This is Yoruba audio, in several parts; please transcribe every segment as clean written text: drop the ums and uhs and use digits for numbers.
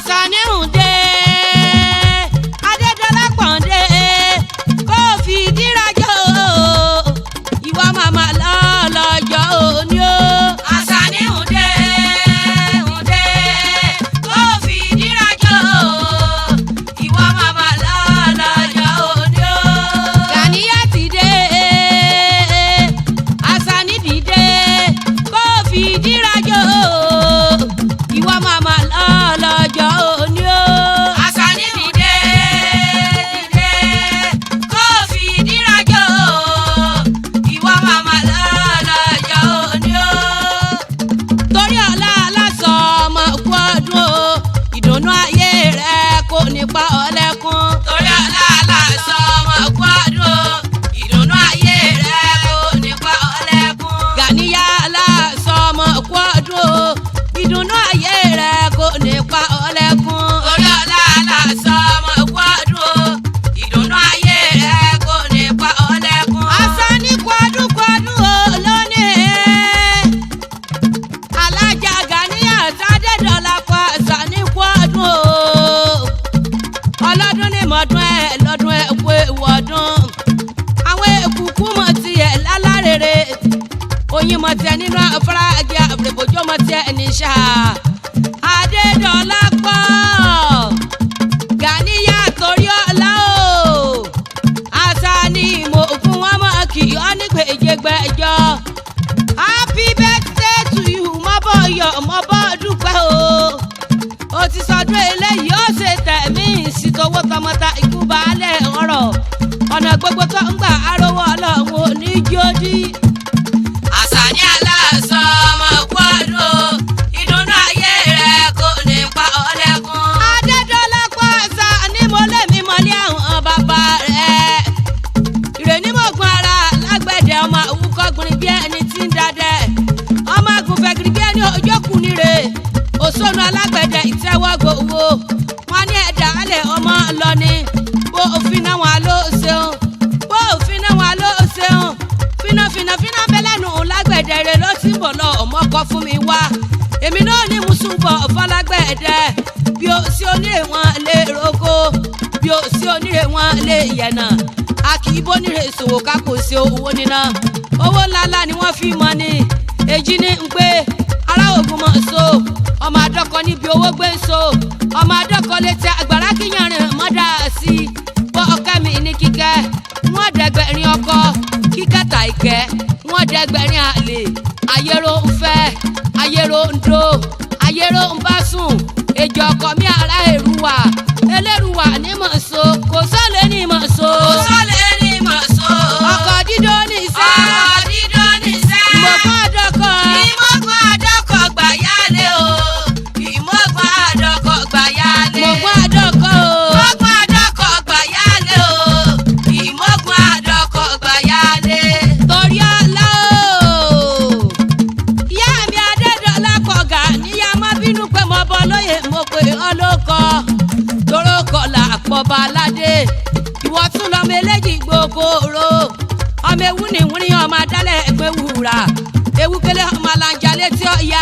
Àṣàní ǹdẹ Adédọ́lápọ̀ ǹdẹ kó fi dírajọ ìwọ màmá lọ́jọ́ òní o. Àṣàní ǹdẹ kó fi dírajọ ìwọ màmá lọ́jọ́ òní o. Gàníyà ti dé Àṣàní dìde kó fi dírajọ ìwọ màmá lọ́jọ́ òní o. Àṣàní dìde kó fi dírajọ ìwọ màmá lọ́jọ́ òní o. Torí ọ̀la aláṣọ ọmọ kú ọdún o ìdùnnú ayé rẹ kò ní pa ọ́ lẹ́kún. Torí ọ̀la aláṣọ ọmọ kú ọdún o ìdùnnú ayé rẹ kò ní pa ọ́ lẹ́kún. Gàníyà aláṣọ ọmọ kú ọdún o ìdùnnú ayé rẹ kò ní pa ọ́ lẹ́kún. Torí ọ̀la aláṣọ ọmọ kú ọdún o ìdùnnú ayé rẹ kò ní pa ọ́ lẹ́kún. Àṣàní kú ọdún o lónìí alájà Gàníyà Adédọ́lápọ̀ Àṣàní kú ọdún o ọlọ́dún ní mọ̀dún ẹ̀ lọ́dún ẹ̀ kú ewu ọdún àwọn èkúkú mọ̀ tiẹ̀ lálárèrè oyin mọ̀ tiẹ̀ nínú afáragẹ́ àbùrẹ̀bọ̀jọ́ mọ̀ tiẹ̀ níṣà Adédọ́lápọ̀ Gàníyà torí ọ̀la o Àṣàní mo fún wọn mọ̀ kì í ọ́ ní gbèjègbèjọ happy birthday to you mọ́ bọ́ yọ̀ mọ́ bọ́ dúpẹ́ o ti sọdún eléyìí ó ṣe tẹ̀mí ìsìtòwò tọmọta ikú baálẹ̀ ọ̀rọ̀ ọ̀nà gbogbo tó ń gbà arówó ọlọ́run ò ní jódì. Àṣàní aláṣọ ọmọ kú ọdún o ìdùnnú ayé rẹ kò ní pa ọ́ lẹ́kún. Adédọ́lápọ̀ Àṣàní mo lé mi mọ́lẹ́ àwọn bàbá rẹ̀ ìrèní mọ̀gún ara lágbẹ̀dẹ ọmọ àwùkọ́ gbìnrín bí ẹni tí ń dadẹ ọmọ àgùnfẹ̀gìrì bí ẹni ojókùn níre òṣònú alágbẹ̀dẹ ìtẹ́wọ́gbò owó wọn ní ẹ̀dá alẹ̀ ọmọ lọ́ni bó òfin náà wọn ló ṣeun bó òfin náà wọn ló ṣeun fínàfínà bẹ́lẹ́nu lágbẹ̀dẹ rẹ ló ti ń bọ̀ lọ ọmọ kọ fún mi wá èmi náà ní mùsùlùmọ̀ fọlágbẹ̀dẹ bí ó sí onírè wọn lè roko bí ó sí onírè wọn lè yẹ̀nà a kì í bónírè ìṣòwò ká kò sí owó níná owó ńláńlá ni wọ́n fi mọ́ ni èjì ní ń pé ará ògùn mọ̀ so ọmọ àdọ́kọ níbi owó gbé ń so ọmọ àdọ́kọ létí àgbàrá kíyanrìn mọ́dà sí i bọ́ ọkẹ́ mi ní kíkẹ́ wọ́n dẹgbẹ̀rin ọkọ kíkẹ́ tà ìkẹ́ wọ́n dẹgbẹ̀rin àlè ayérò ń fẹ́ ayérò ń do ayérò ń bá sùn èjì ọkọ mi ará èrúwà elérúwà ní mọ̀ so kò sọ́lẹ̀ ní mọ̀ so ọkọ̀ dídó ní sẹ́ ìmọ̀gbọ́n àdọ́kọ gbàyálé o ìmọ̀gbọ́n àdọ́kọ gbàyálé ìmọ̀gbọ́n àdọ́kọ gbàyálé o ìmọ̀gbọ́n àdọ́kọ gbàyálé. Torí ọ̀la o ìyá mi Adédọ́lápọ̀ Gàníyà má bínú pé mo bọ́ lóye mo pè ọ́ lóko torókọ̀ làpọ̀ baládé ìwọ tún lọ́mọ eléjì gbogbooro ọmọ ewu ni wúni ọmọ adálẹ̀ ẹgbẹ́ wúrà ewu kele ọmọ alanja létí ọ̀ya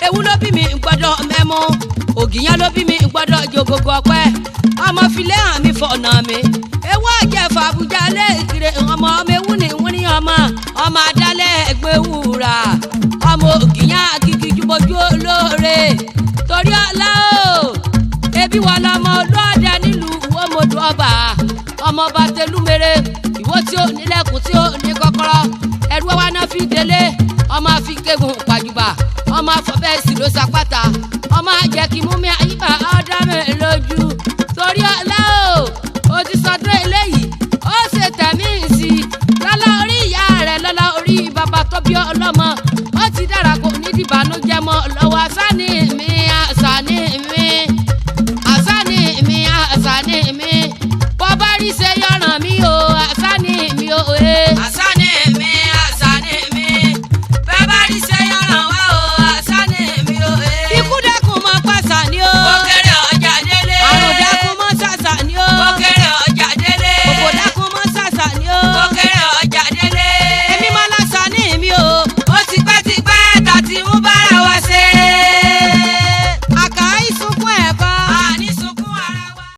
ewu ló bí mi gbọ́dọ̀ mẹ́mú ògìyàn ló bí mi gbọ́dọ̀ jogogo ọpẹ́ ọmọ filẹ̀ hàn mi fọ̀nà mi ewu ọ̀jẹ̀fọ̀ Àbújá lẹ́ẹ̀kiri ọmọ ewu ni wúni ọmọ adálẹ̀ ẹgbẹ́ wúrà ọmọ ògìyàn kìkì jùbọ̀jú olóore torí ọ̀la o ebi wà lọ́mọ olóòdẹ nílùú Ìwómodù ọba ọmọ ọba tẹlúmere ìwó tí ó nílẹ̀kùn tí ó ní kọ́kọ́rọ́ ẹrú wa náà fi délé ọmọ àfi kégun pàjùbà ọmọ àfọ̀bẹ́ sì ló sapáta ọmọ àjẹkí mú mi àyíká ọ̀dọ́ mi lójú torí ọ̀la o ti sọdún eléyìí ó ṣe tẹ̀mí sí i lọ́lá orí ìyá rẹ̀ lọ́lá orí bàbá tó bí ọlọ́mọ ó ti dára kò ní dìbànújẹ́ mọ́ lọ́wọ́ Àṣàní